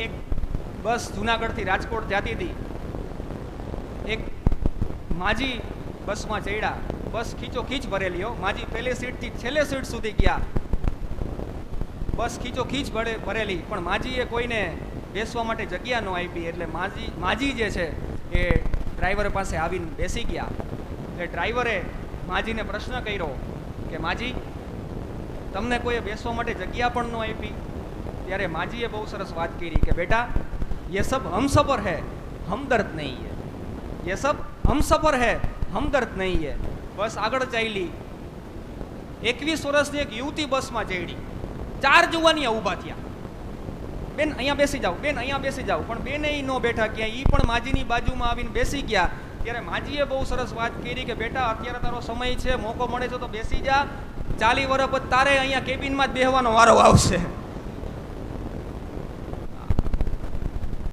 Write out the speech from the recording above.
એક બસ જુનાગઢથી રાજકોટ જતી હતી. એક માજી બસમાં ચડ્યા. બસ ખીચો ખીચ ભરેલી હો. માજી પહેલી સીટથી છેલ્લે સીટ સુધી ગયા. બસ ખીચો ખીચ ભરેલી, પણ માજીએ કોઈને બેસવા માટે જગ્યા ન આપી. એટલે માજી જે છે એ ડ્રાઈવર પાસે આવીને બેસી ગયા. એટલે ડ્રાઈવરે માજીને પ્રશ્ન કર્યો કે માજી, તમને કોઈએ બેસવા માટે જગ્યા પણ ન આપી? ત્યારે માજીએ બહુ સરસ વાત કરી કે બેટા, ये सब हम सफ़र है, हमदर्द नहीं है. ये सब हम सफ़र है, हमदर्द नहीं है. બસ આગળ ચાલી. 21 વર્ષની એક યુવતી બસમાં ચડી. 4 જુવાનિયા ઊભા થયા. બેન અહીંયા બેસી જાઓ, બેન અહીંયા બેસી જાઓ. પણ બેન એ ન બેઠા ક્યાં, એ પણ માજીની બાજુમાં આવીને બેસી ગયા. ત્યારે માજીએ બહુ સરસ વાત કરી કે બેટા, અત્યારે તારો સમય છે, મોકો મળે છે તો બેસી જા. 40 વર્ષ પછી તારે અહીંયા કેબિનમાં જ બેહવાનો વારો આવશે.